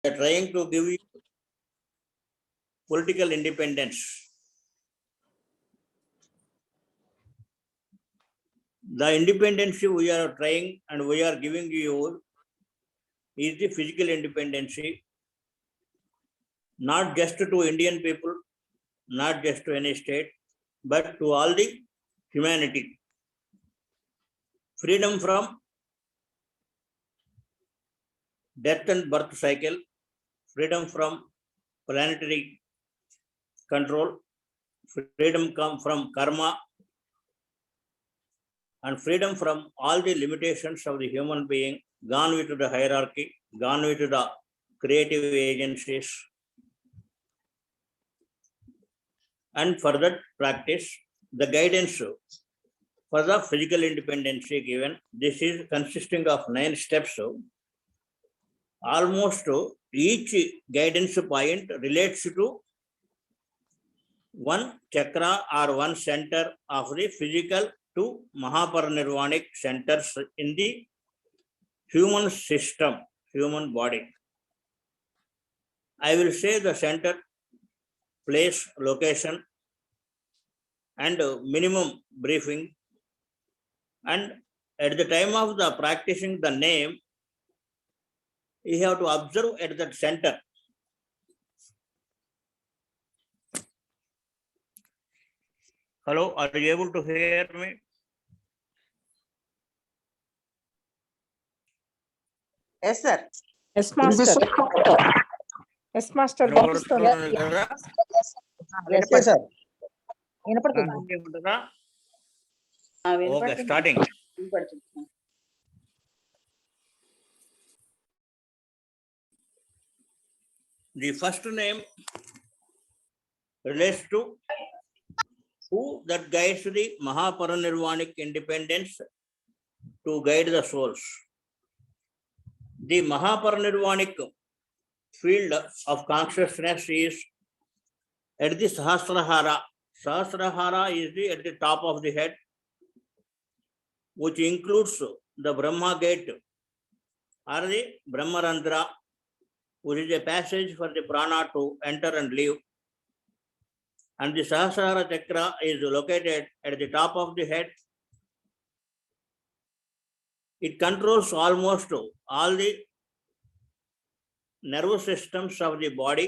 are trying to give you political independence. The independence we are trying and we are giving you is the physical independence, not just to Indian people, not just to any state, but to all the humanity. Freedom from death and birth cycle, freedom from planetary control, freedom come from karma, and freedom from all the limitations of the human being, gone with the hierarchy, gone with the creative agencies. And for that practice, the guidance for the physical independence given. This is consisting of 9 steps. Almost each guidance point relates to one chakra or one center of the physical to Mahaparinirvanic centers in the human system, human body. I will say the center, place, location, and minimum briefing. And at the time of the practicing the name, you have to observe at that center. Hello, are you able to hear me? Yes, sir. Yes, master. Yes, master. వినపడుతుందా? Yes, sir. ఉంటుందా? Okay, starting. The first name relates to who that guides the Mahaparinirvanic independence to guide the souls. The Mahaparinirvanic field of consciousness is at the Sahasrahara. Sahasrahara is at the top of the head, which includes the Brahma gate or the Brahmarandra, which is a passage for the prana to enter and leave. And the Sahasrahara chakra is located at the top of the head. It controls almost all the nervous systems of the body,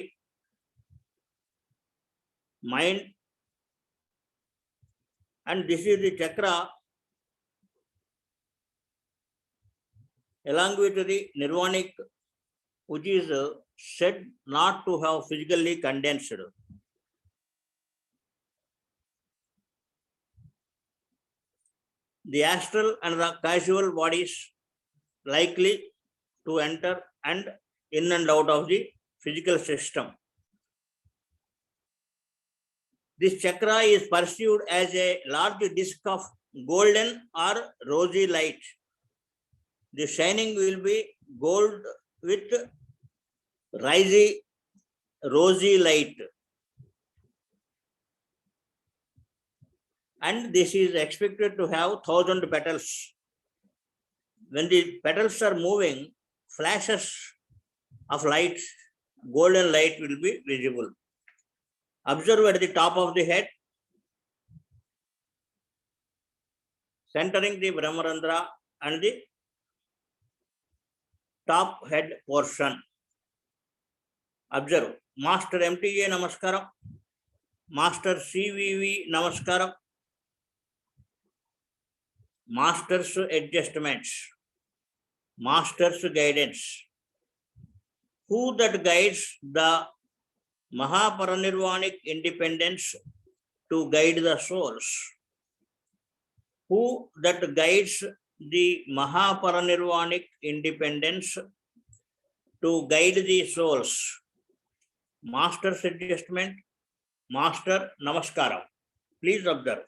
mind, and this is the chakra along with the nirvanic, which is said not to have physically condensed. The astral and the casual bodies likely to enter and in and out of the physical system. This chakra is perceived as a large disk of golden or rosy light. The shining will be gold with rosy light. And this is expected to have 1,000 petals. When the petals are moving, flashes of light, golden light will be visible. Observe at the top of the head, centering the Brahmarandra and the top head portion. Observe. Master MTA Namaskaram. Master CVV Namaskaram. Master's adjustments. Master's guidance. Who that guides the Mahaparinirvanic independence to guide the souls? Who that guides the Mahaparinirvanic independence to guide the souls? Master's adjustment, Master Namaskaram. Please observe.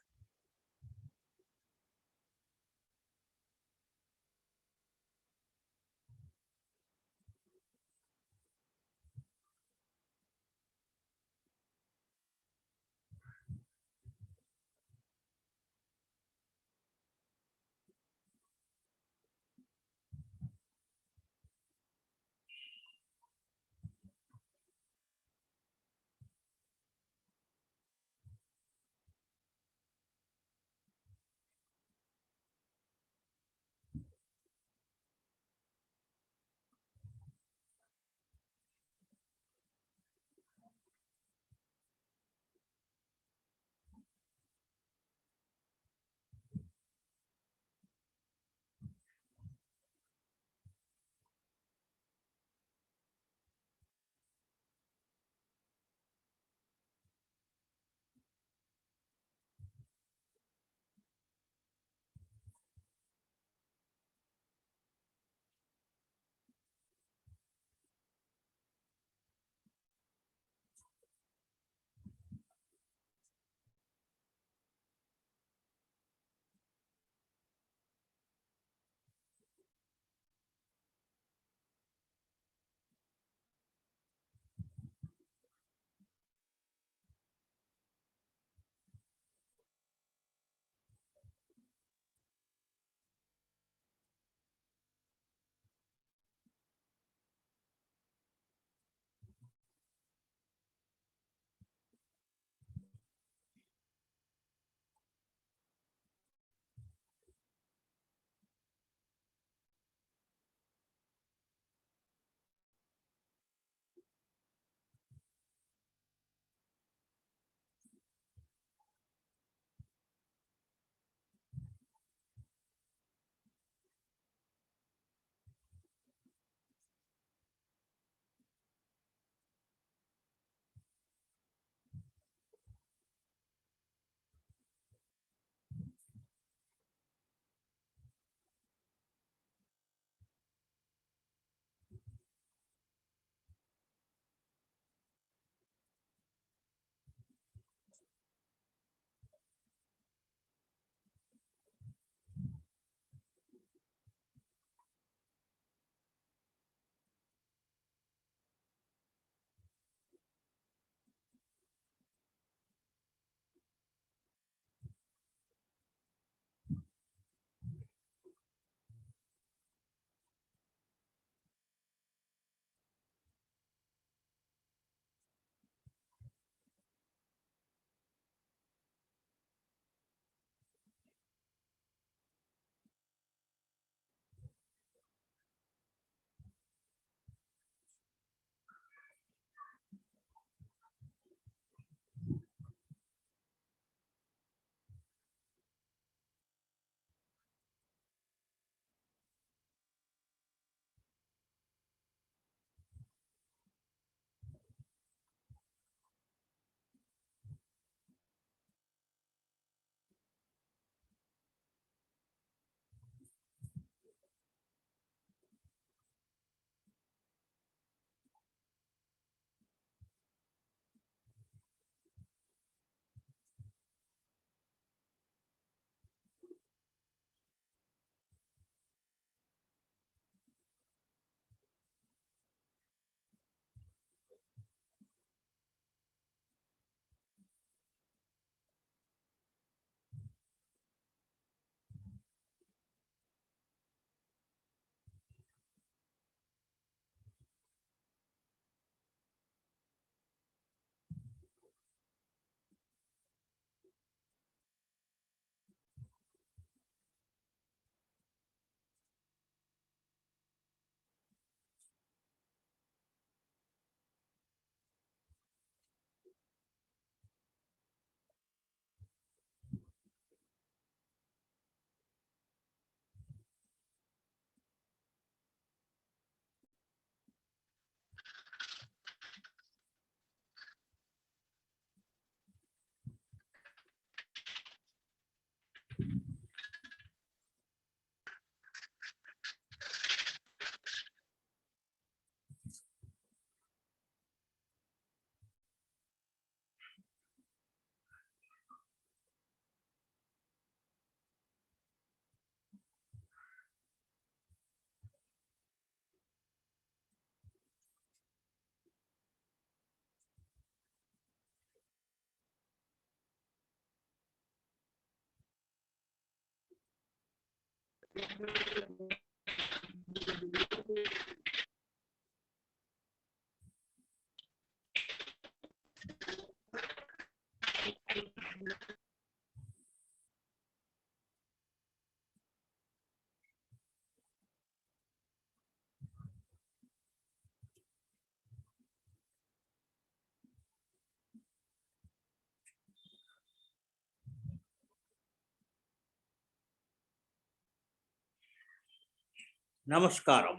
నమస్కారం.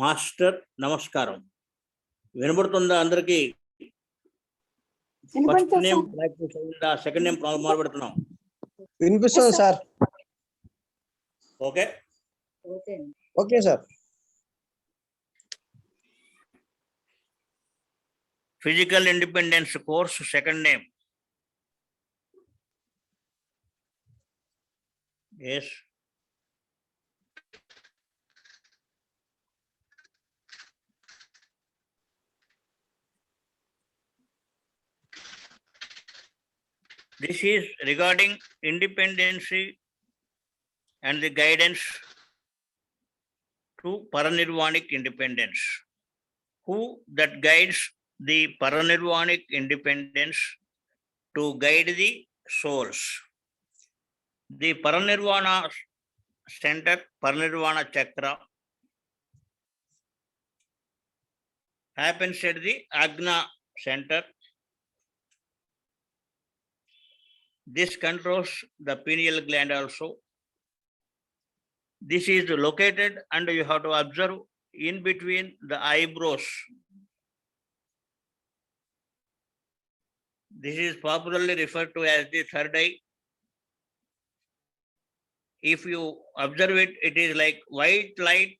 Master నమస్కారం. వినబడుతుందా అందరికి? First name practice అయిందా? Second name మొదలు పెడుతున్నాం. వినిపిస్తుంది sir. Okay okay sir. Physical independence course second name. Yes. This is regarding independency and the guidance to paranirvanic independence. Who that guides the paranirvanic independence to guide the souls? The paranirvana center, paranirvana chakra, happens at the Agna center. This controls the pineal gland also. This is located and you have to observe in between the eyebrows. This is popularly referred to as the third eye. If you observe it, it is like white light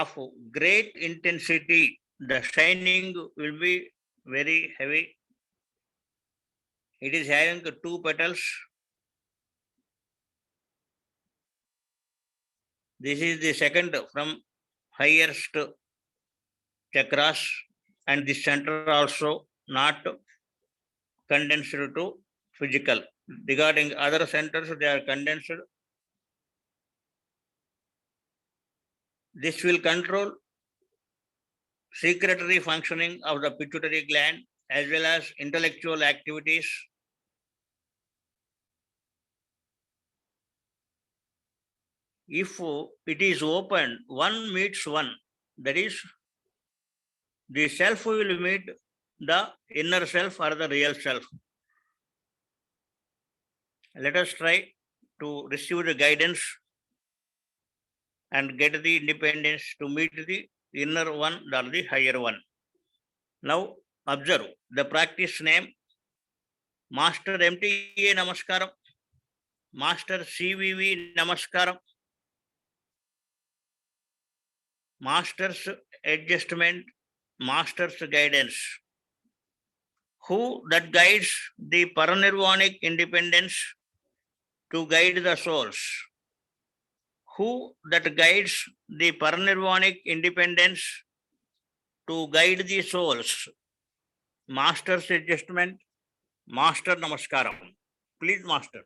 of great intensity. The shining will be very heavy. It is having two petals. This is the second from highest chakras, and the center also not condensed to physical. Regarding other centers, they are condensed. This will control secretory functioning of the pituitary gland as well as intellectual activities. If it is open, one meets one, that is, the self will meet the inner self or the real self. Let us try to receive the guidance and get the independence to meet the inner one or the higher one. Now observe the practice name. Master MTA Namaskaram, Master CVV Namaskaram, Master's adjustment, Master's guidance. Who that guides the paranirvanic independence to guide the souls? Who that guides the paranirvanic independence to guide the souls? Master's adjustment, Master Namaskaram. Please, Master.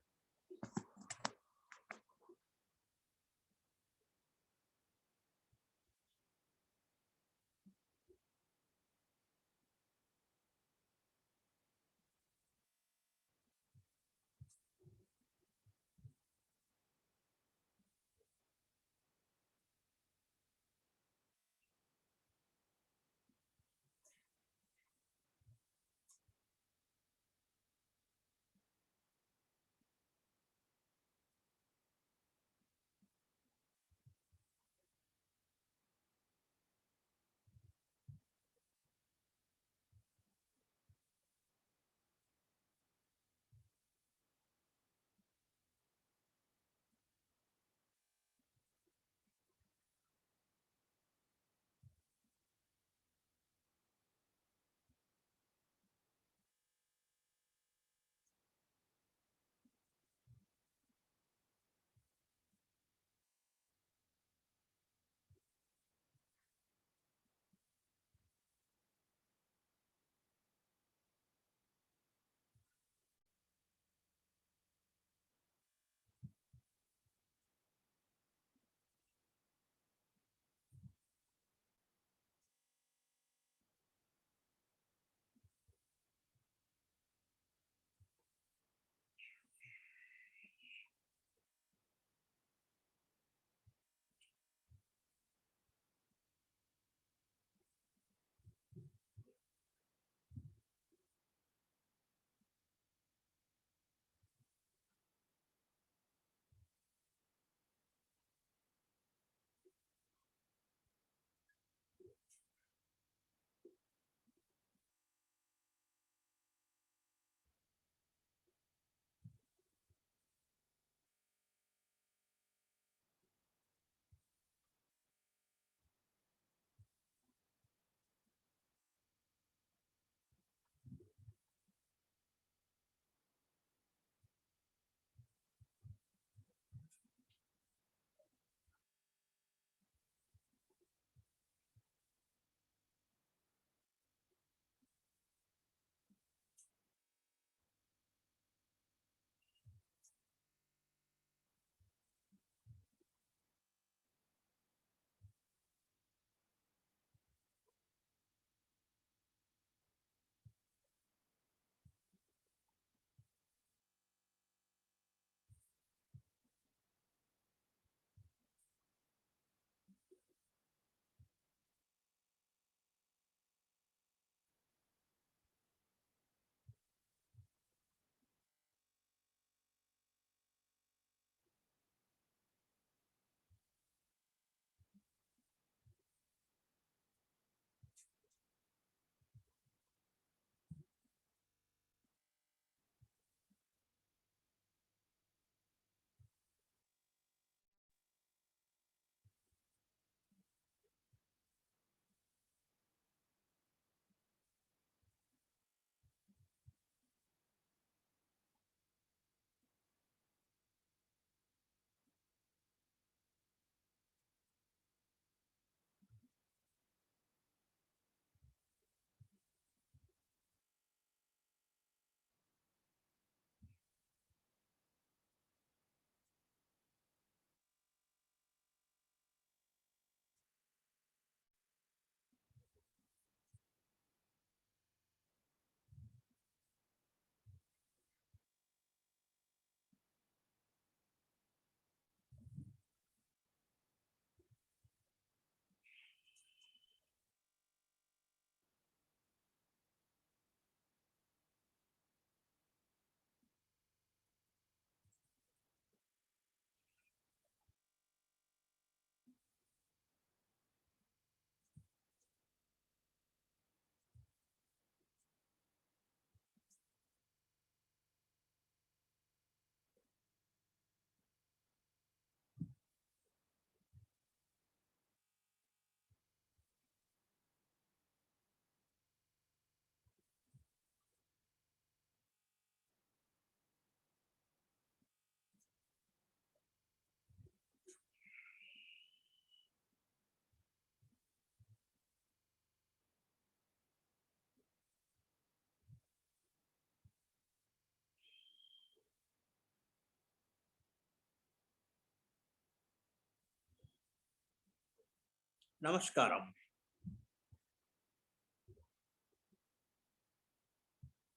Namaskaram.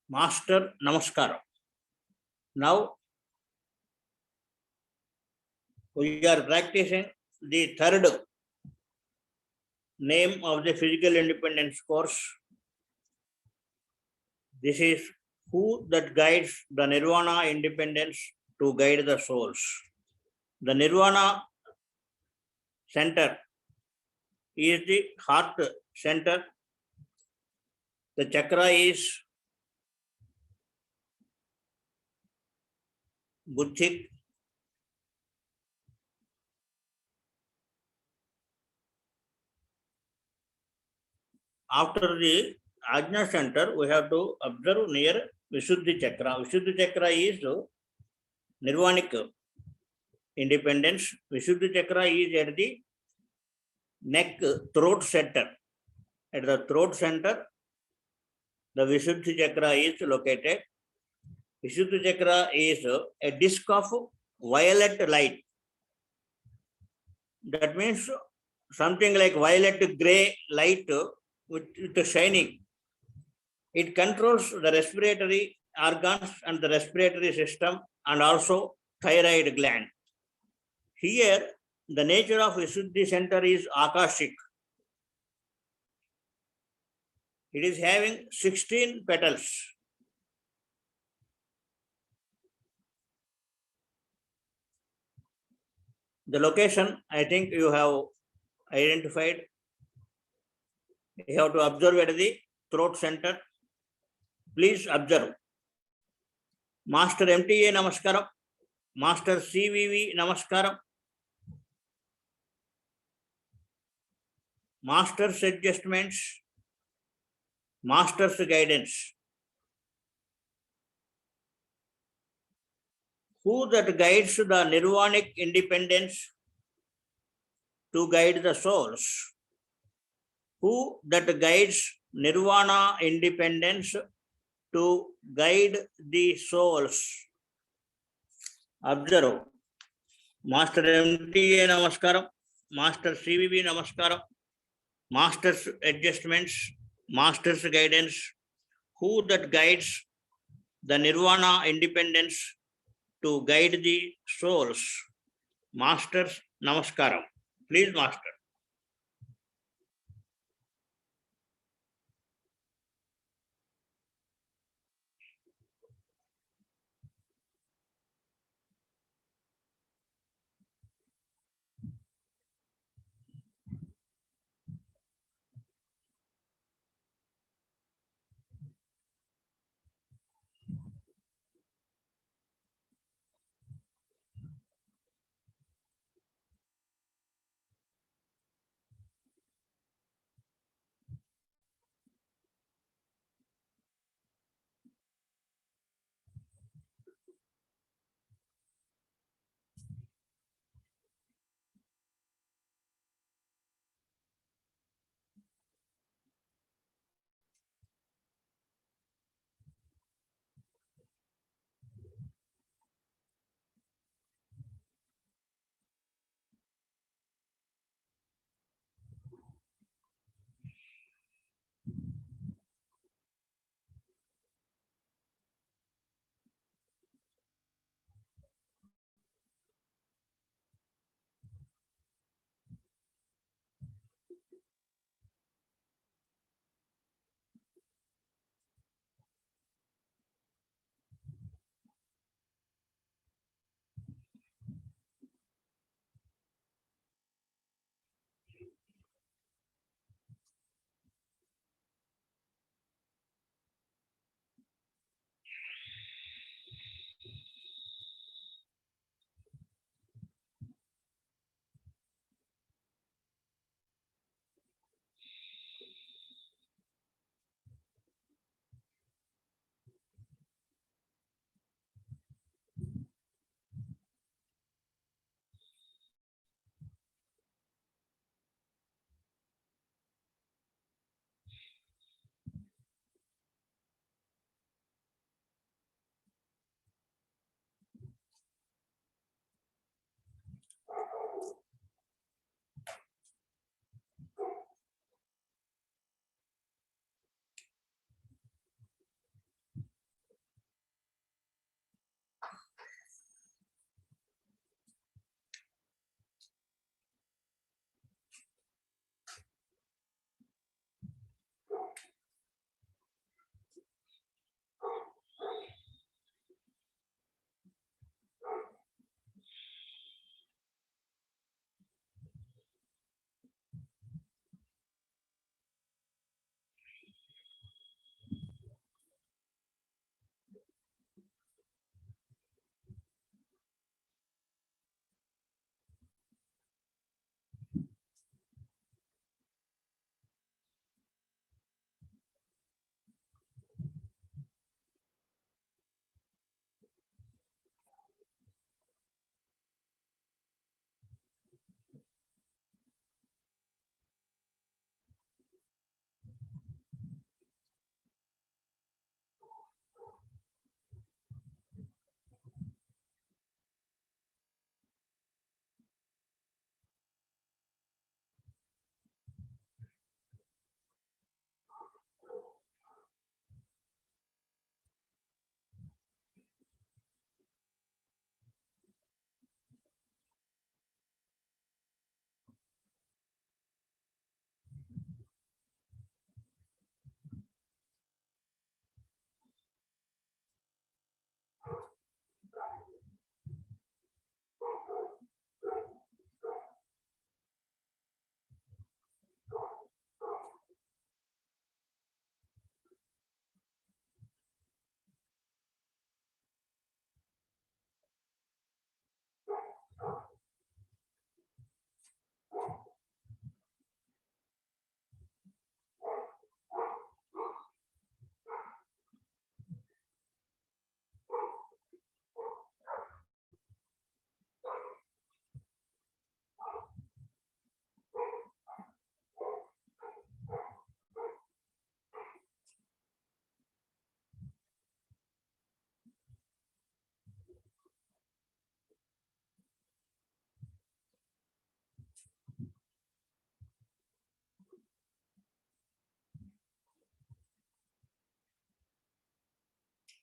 Master Namaskaram. Now we are practicing the third name of the physical independence course. This is who that guides the nirvana independence to guide the souls. The nirvana center is the heart center. The chakra is buddhic. After the Ajna center, we have to observe near Vishuddhi chakra. Vishuddhi chakra is nirvanic independence. Vishuddhi chakra is at the neck, throat center. At the throat center, the Vishuddhi chakra is located. Vishuddhi chakra is a disc of violet light. That means something like violet gray light with shining. It controls the respiratory organs and the respiratory system and also thyroid gland. Here, the nature of Vishuddhi center is Akashic. It is having 16 petals. The location, I think you have identified. You have to observe at the throat center. Please observe. Master MTA Namaskaram. Master CVV Namaskaram. Master's adjustments. Master's guidance. Who that guides the nirvanic independence to guide the souls? Who that guides nirvana independence to guide the souls? Observe. Master MTA Namaskaram. Master CVV Namaskaram. Master's adjustments. Master's guidance. Who that guides the nirvana independence to guide the souls? Masters Namaskaram. Please, Master.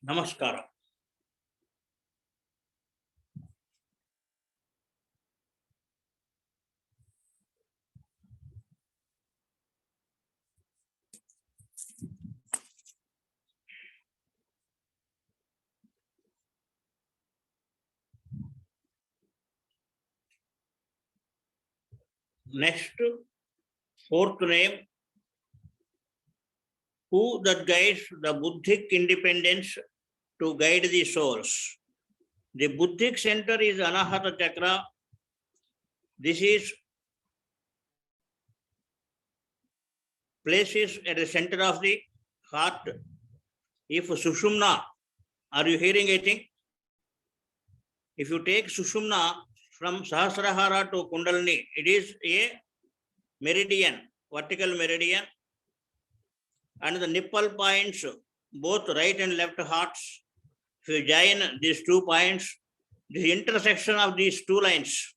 Namaskaram. Next, fourth name, who that guides the Buddhic independence to guide the souls. The Buddhic center is Anahata Chakra. This is places at the center of the heart. If Sushumna, are you hearing anything? If you take Sushumna from Sahasrahara to Kundalini, it is a meridian, vertical meridian, and the nipple points, both right and left hearts. If you join these 2 points, the intersection of these 2 lines,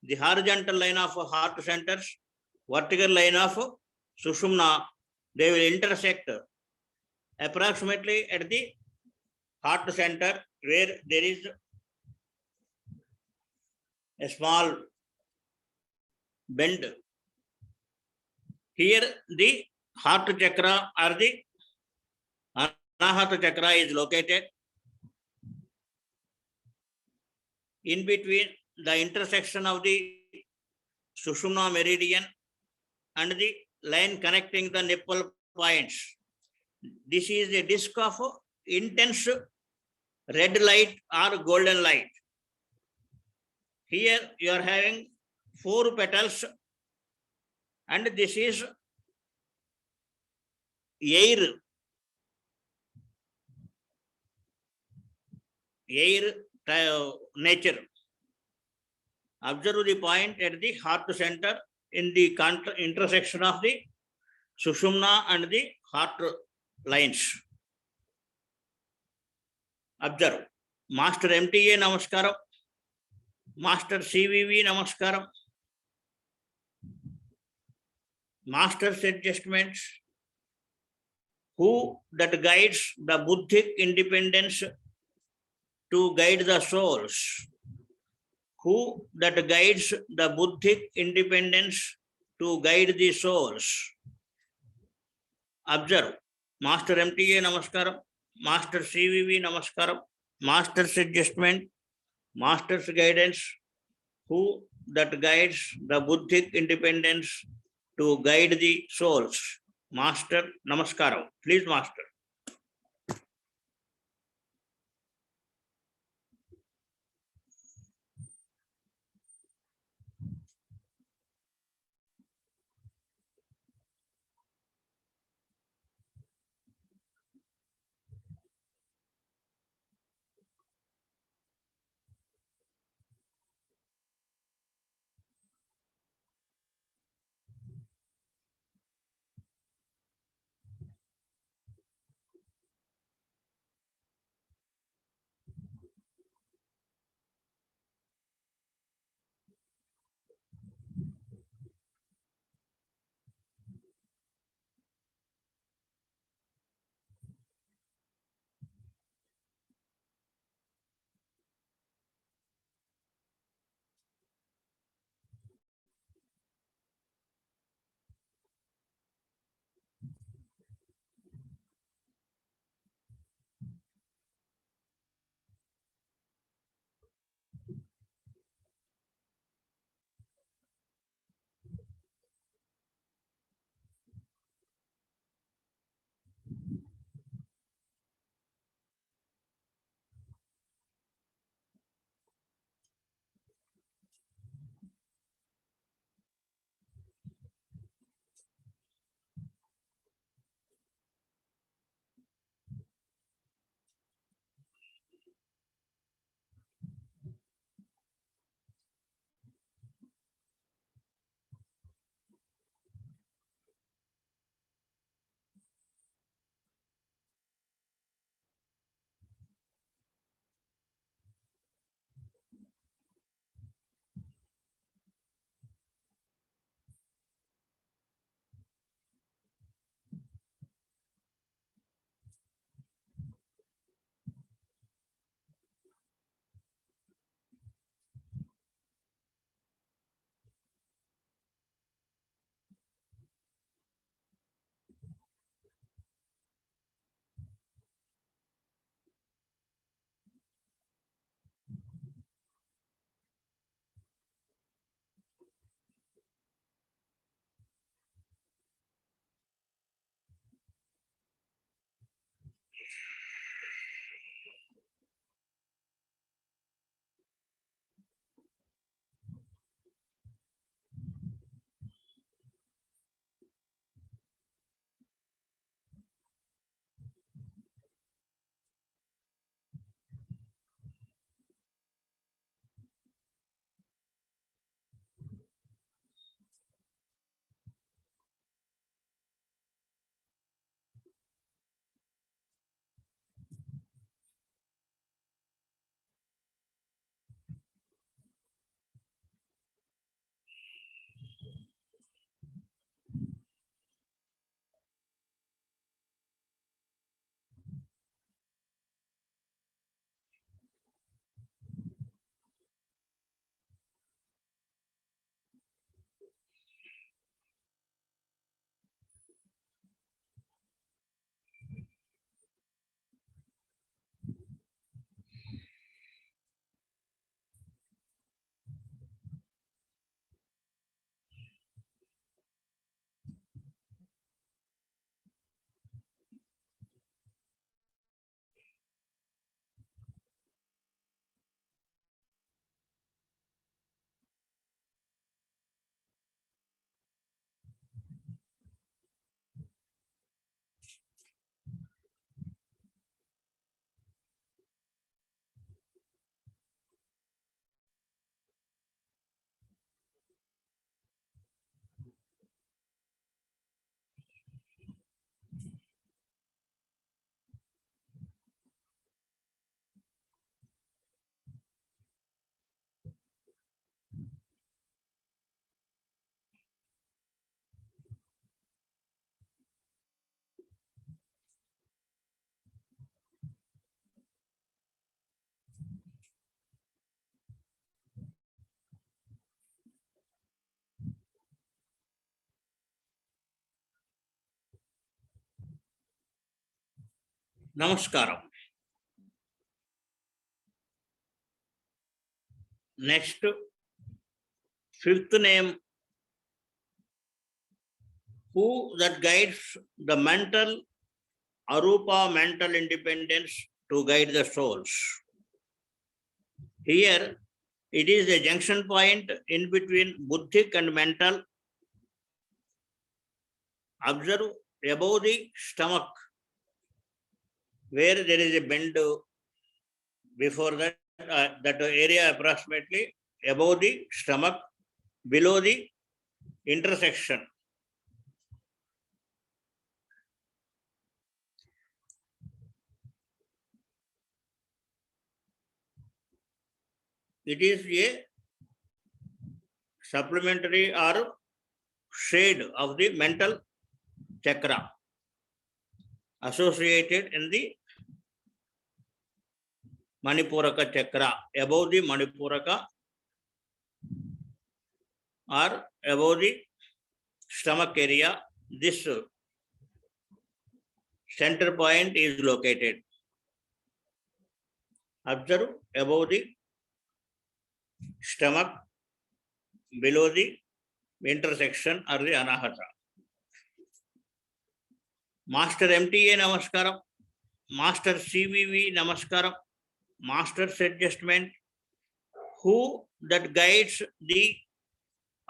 the horizontal line of heart centers, vertical line of Sushumna, they will intersect approximately at the heart center where there is a small bend. Here the heart chakra or the Anahata chakra is located. In between the intersection of the Sushumna meridian and the line connecting the nipple points. This is a disc of intense red light or golden light. Here you are having 4 petals, and this is air nature. Observe the point at the heart center in the intersection of the Sushumna and the heart lines. Observe. Master MTA Namaskaram. Master CVV Namaskaram. Master's adjustments. Who that guides the Buddhic independence to guide the souls. Who that guides the Buddhic independence to guide the souls. Observe. Master MTA Namaskaram. Master CVV Namaskaram. Master's adjustment. Master's guidance. Who that guides the Buddhic independence to guide the souls. Master Namaskaram. Please, Master. Namaskaram. Next, fifth name, who that guides the mental, arupa mental independence to guide the souls. Here, it is a junction point in between buddhic and mental. Observe above the stomach, where there is a bend before that, that area approximately above the stomach, below the intersection. It is a supplementary or shade of the mental chakra associated in the Manipuraka chakra, above the Manipuraka or above the stomach area. This center point is located. Observe above the stomach, below the intersection or the anahata. Master MTA Namaskaram, Master CVV Namaskaram, Master's adjustment, who that guides the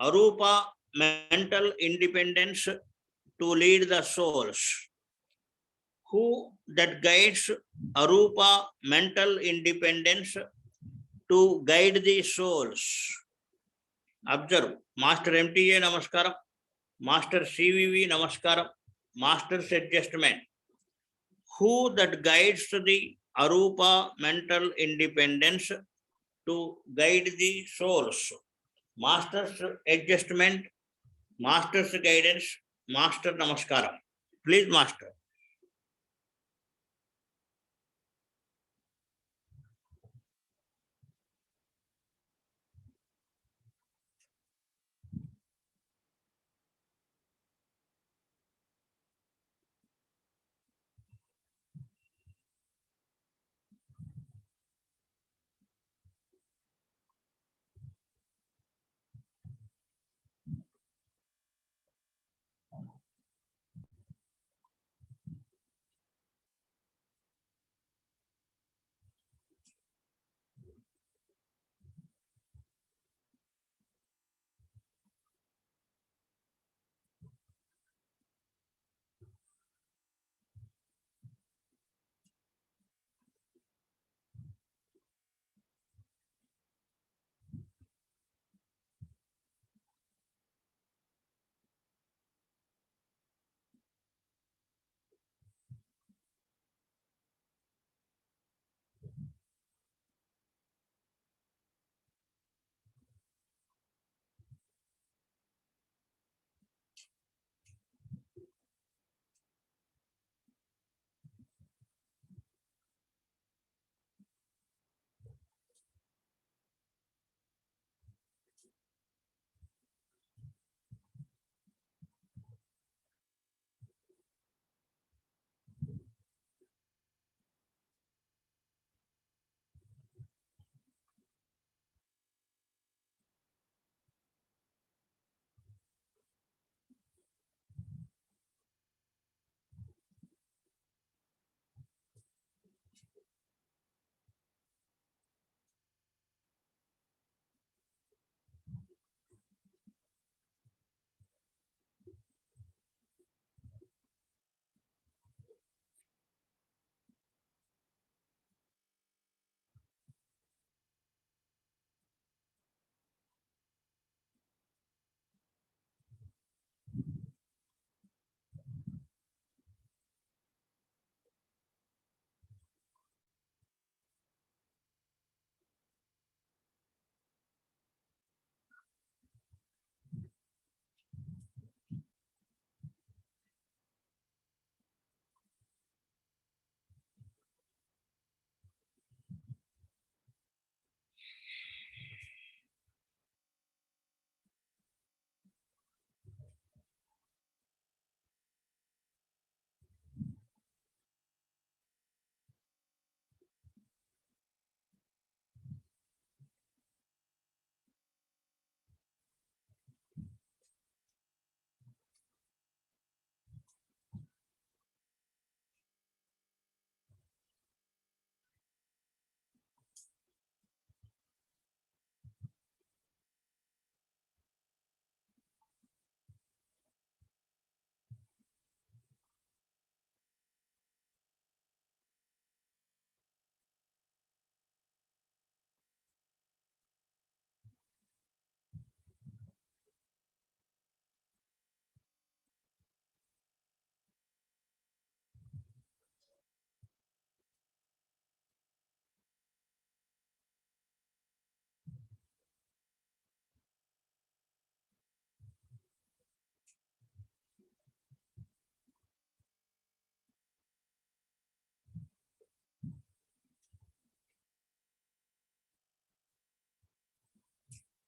arupa mental independence to lead the souls. Who that guides arupa mental independence to guide the souls. Observe, Master MTA Namaskaram, Master CVV Namaskaram, Master's adjustment, who that guides the arupa mental independence to guide the souls. Master's adjustment, Master's guidance, Master Namaskaram. Please, Master.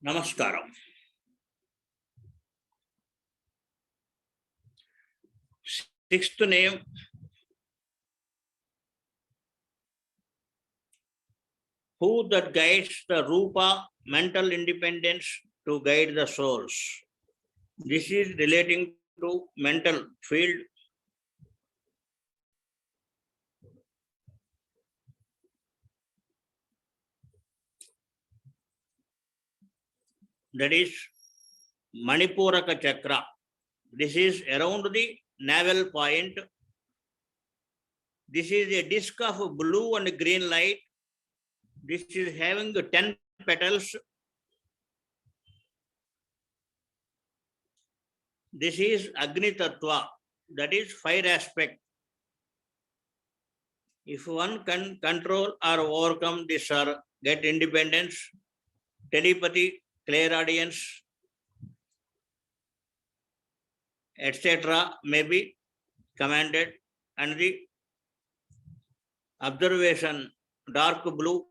Namaskaram. Sixth name, who that guides the Rupa mental independence to guide the souls. This is relating to mental field. That is Manipuraka Chakra. This is around the navel point. This is a disc of blue and green light. This is having 10 petals. This is Agni Tattva, that is fire aspect. If one can control or overcome this or get independence, telepathy, clairaudience, etc. may be commanded, and the observation dark blue,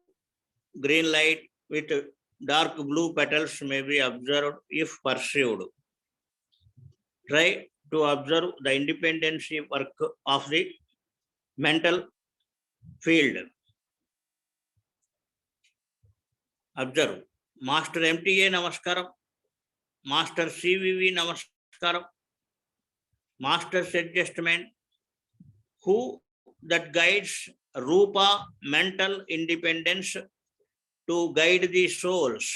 green light with dark blue petals may be observed if pursued. Try to observe the independency work of the mental field. Observe. Master MTA Namaskaram. Master CVV Namaskaram. Master's adjustment. Who that guides Rupa mental independence to guide the souls.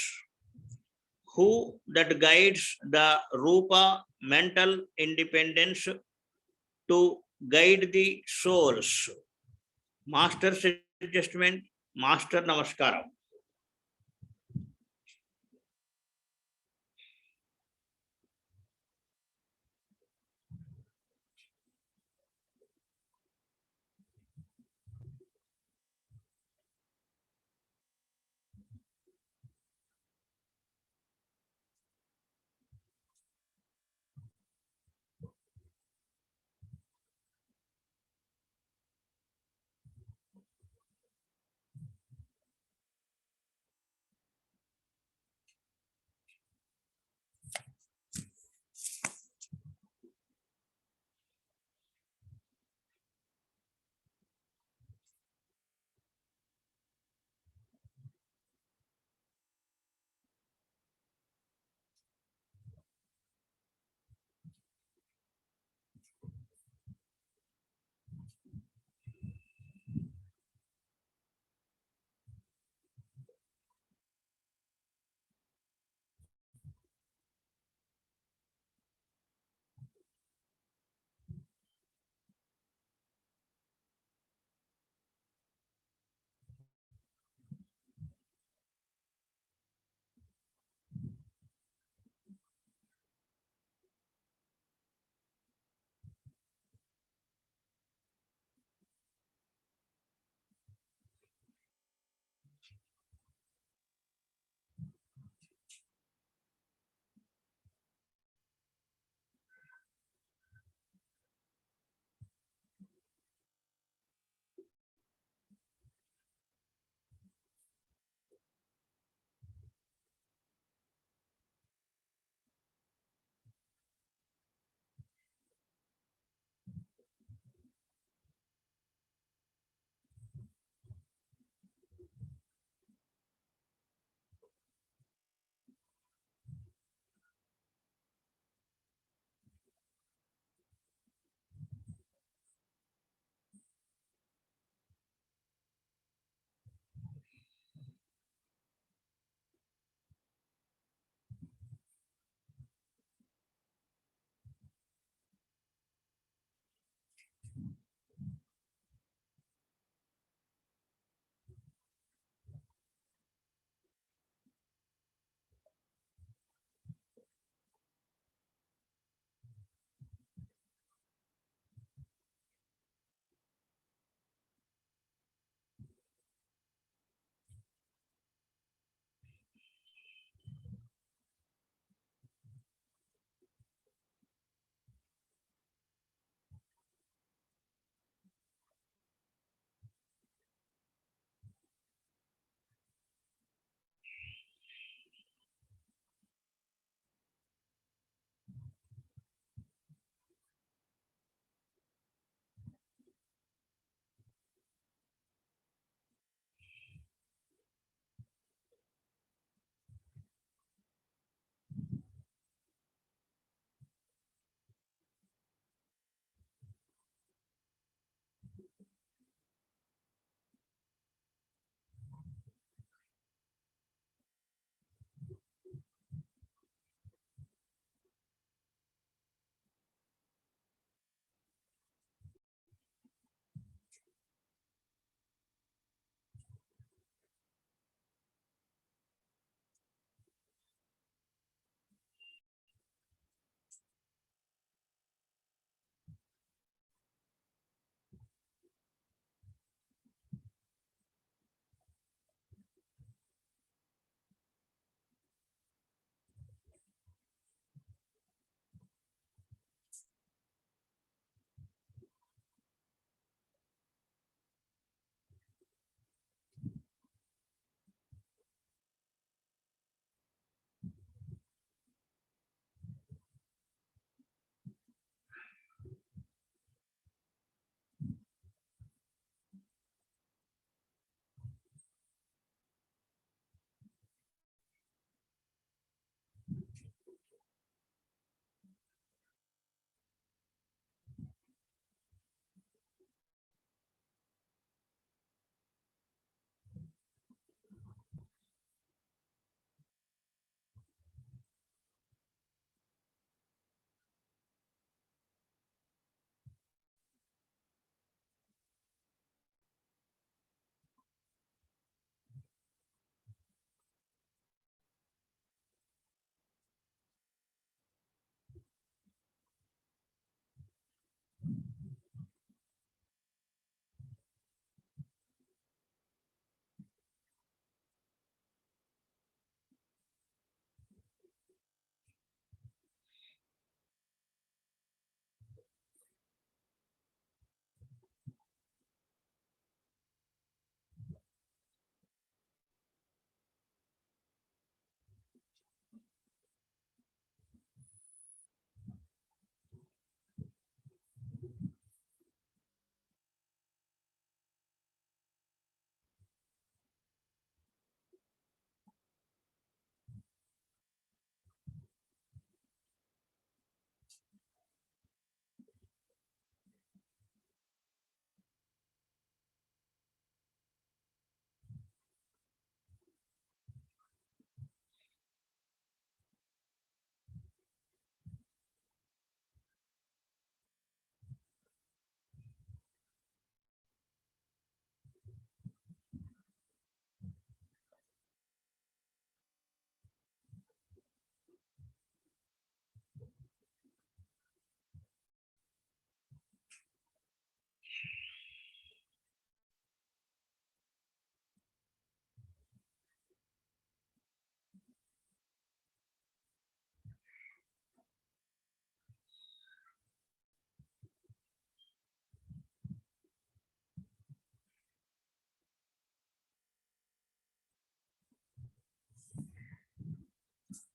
Who that guides the Rupa mental independence to guide the souls. Master's adjustment, Master Namaskaram.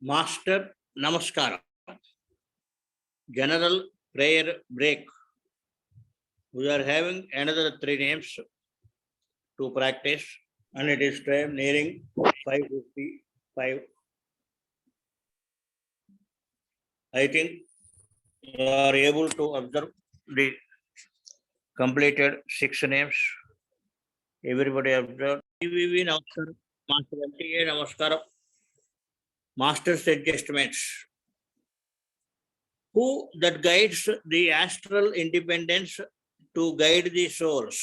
Master Namaskara. General prayer break. We are having another 3 names to practice, and it is time nearing 5:55. I think you are able to observe the completed 6 names. Everybody observe. CVV Namaskar, Master MTA Namaskar, Master's adjustments. Who that guides the astral independence to guide the souls?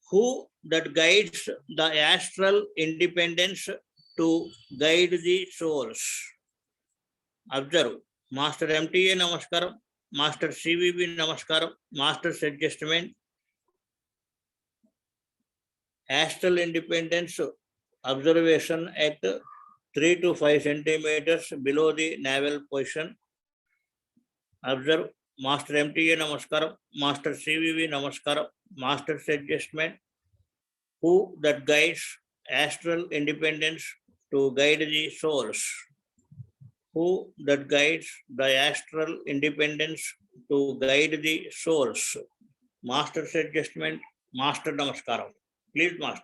Who that guides the astral independence to guide the souls? Observe. Master MTA Namaskaram, Master CVB Namaskaram, Master's adjustment, astral independence observation at 3 to 5 centimeters below the navel position. Observe. Master MTA Namaskaram, Master CVV Namaskaram, Master's adjustment. Who that guides astral independence to guide the souls? Who that guides the astral independence to guide the souls? Master's adjustment, Master Namaskaram. Please, Master.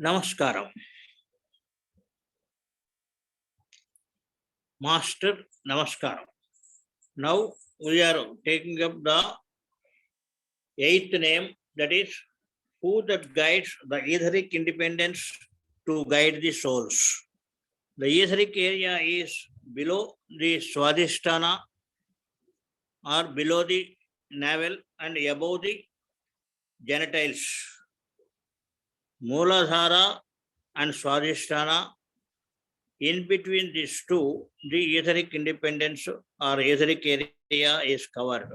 Namaskaram. Master Namaskaram. Now we are taking up the eighth name, that is, who that guides the etheric independence to guide the souls. The etheric area is below the Swadhisthana or below the navel and above the genitals. Mooladhara and Swadhisthana. In between these two, the etheric independence or etheric area is covered.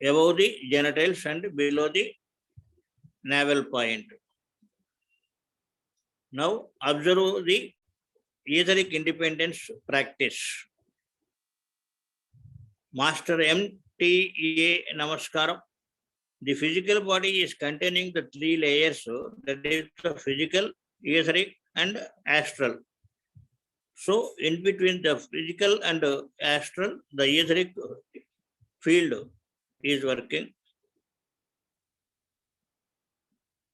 Above the genitals and below the navel point. Now observe the etheric independence practice. Master MTA Namaskaram. The physical body is containing the three layers, that is the physical, etheric and astral. So in between the physical and astral, the etheric field is working.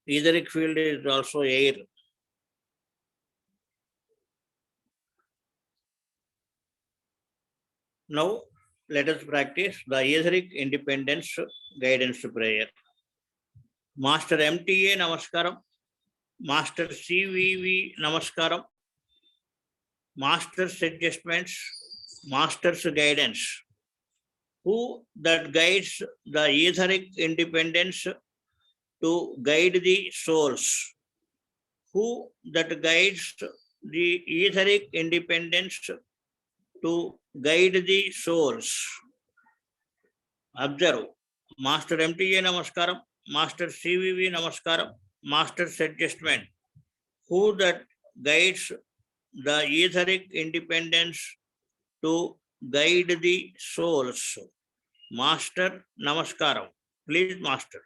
Etheric field is also air. Now let us practice the etheric independence guidance prayer. Master MTA Namaskaram. Master CVV Namaskaram. Master's adjustments, Master's guidance. Who that guides the etheric independence to guide the souls. Who that guides the etheric independence to guide the souls. Observe. Master MTA Namaskaram, Master CVV Namaskaram, Master's adjustment. Who that guides the etheric independence to guide the souls. Master Namaskaram. Please, Master.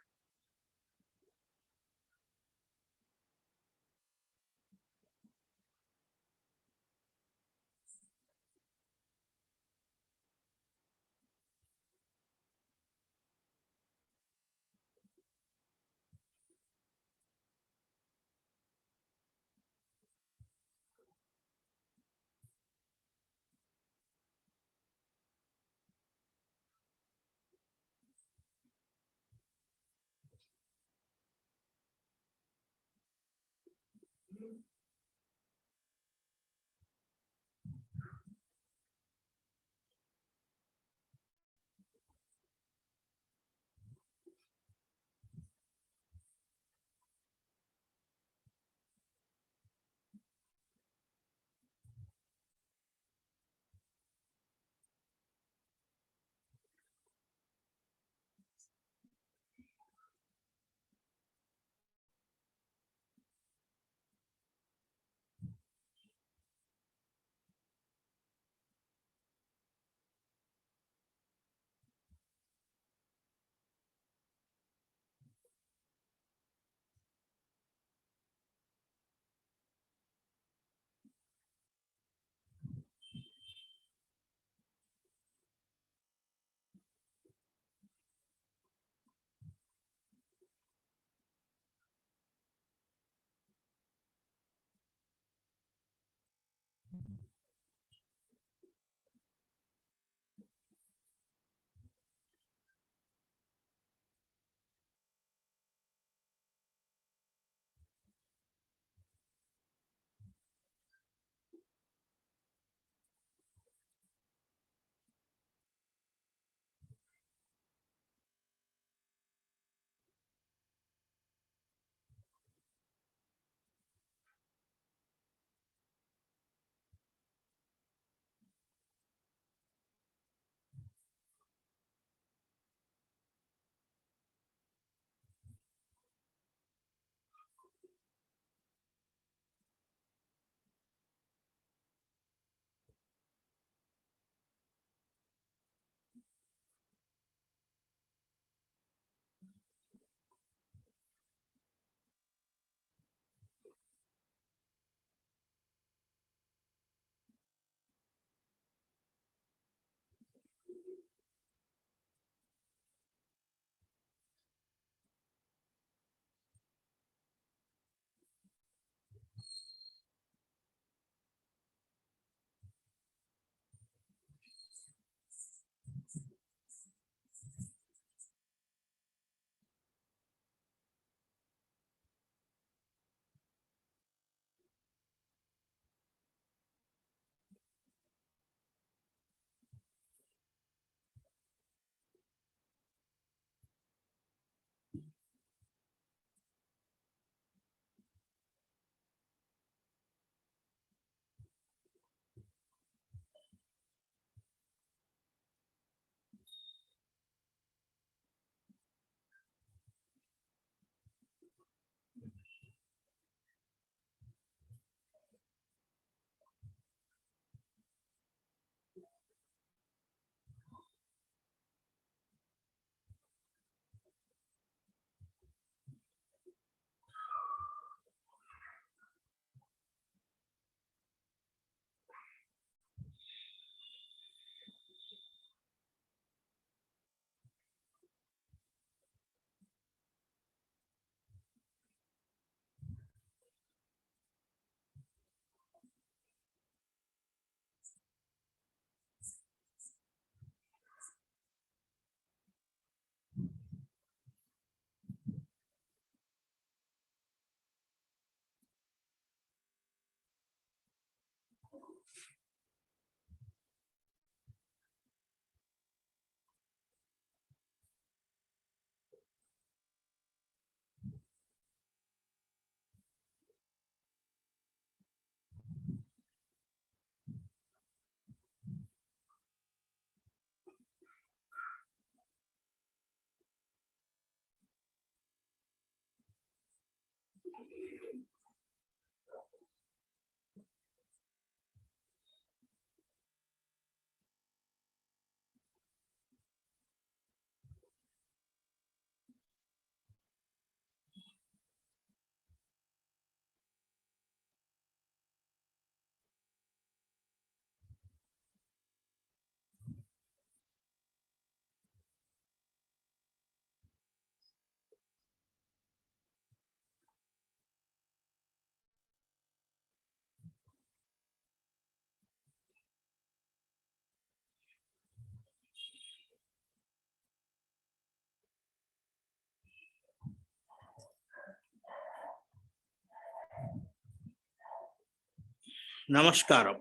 Namaskaram.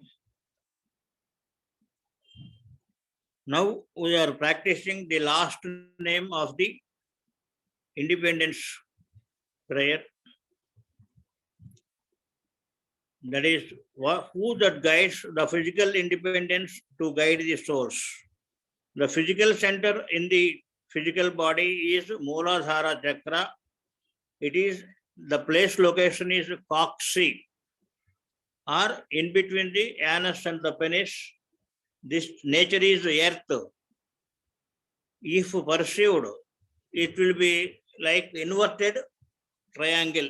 Now we are practicing the last name of the independence prayer. That is, who that guides the physical independence to guide the souls. The physical center in the physical body is Mooladhara Chakra. It is the place location is coccyx, or in between the anus and the penis. This nature is earth. If pursued, it will be like inverted triangle.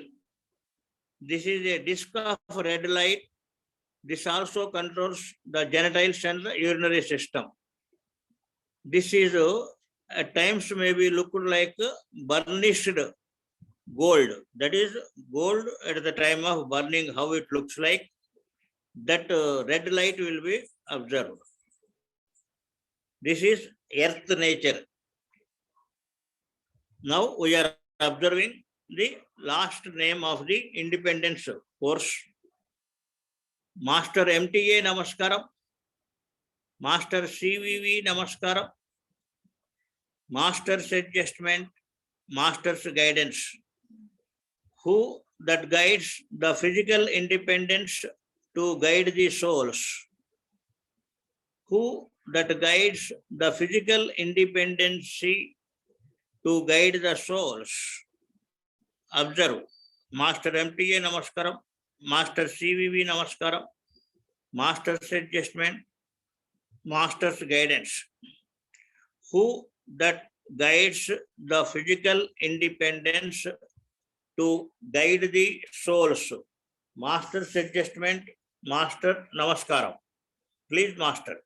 This is a disc of red light. This also controls the genitals and the urinary system. This is at times may be looked like burnished gold. That is gold at the time of burning, how it looks like. That red light will be observed. This is earth nature. Now we are observing the last name of the independence course. Master MTA Namaskaram. Master CVV Namaskaram. Master's adjustment, Master's guidance. Who that guides the physical independence to guide the souls. Who that guides the physical independency to guide the souls. Observe. Master MTA Namaskaram. Master CVV Namaskaram. Master's adjustment, Master's guidance. Who that guides the physical independence to guide the souls. Master's adjustment, Master Namaskaram. Please, Master.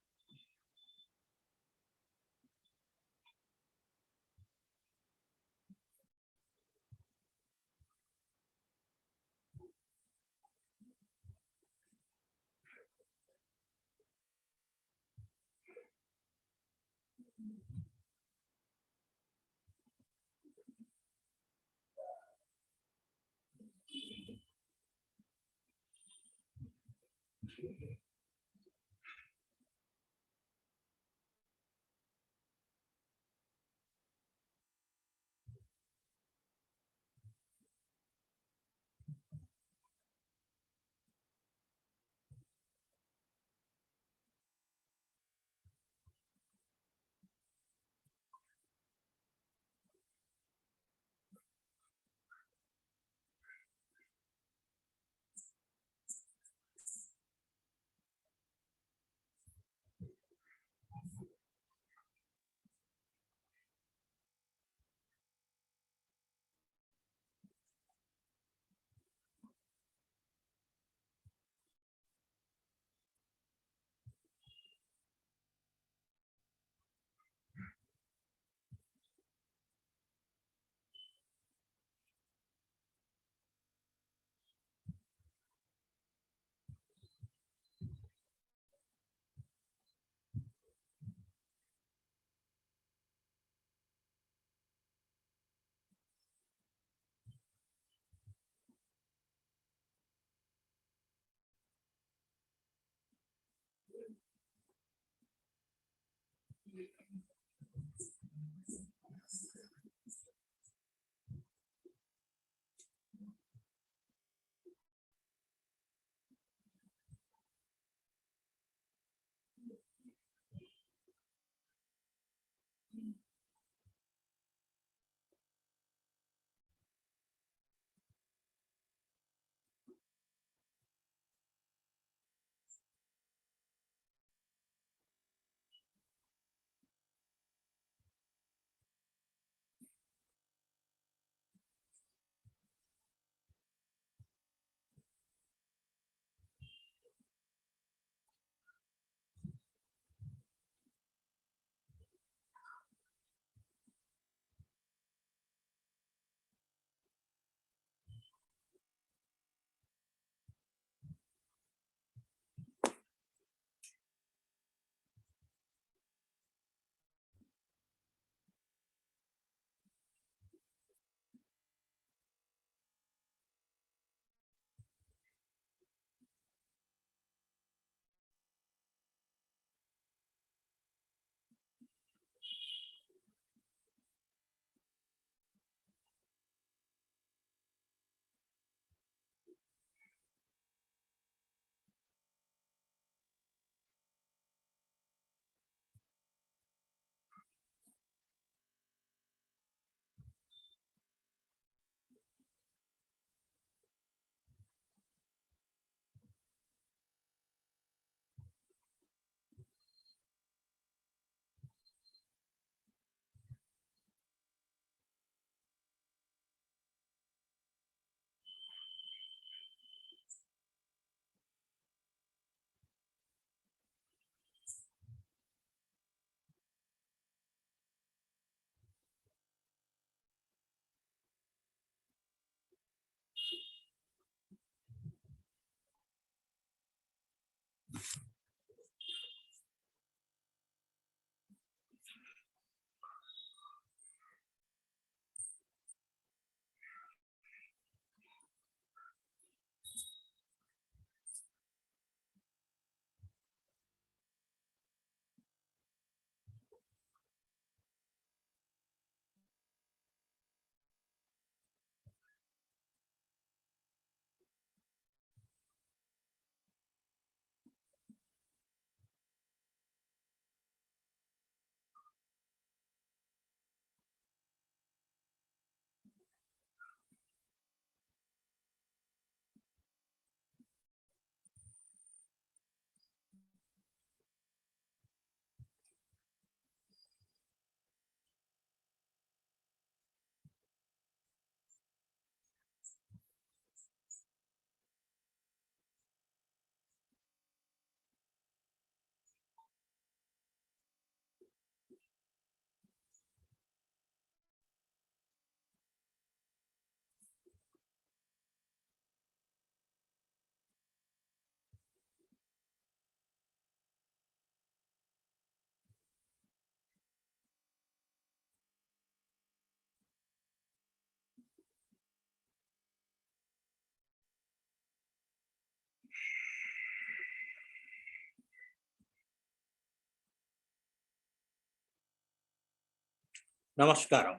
Namaskaram.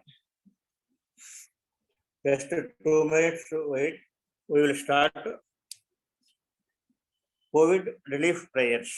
Just 2 minutes wait. We will start COVID relief prayers.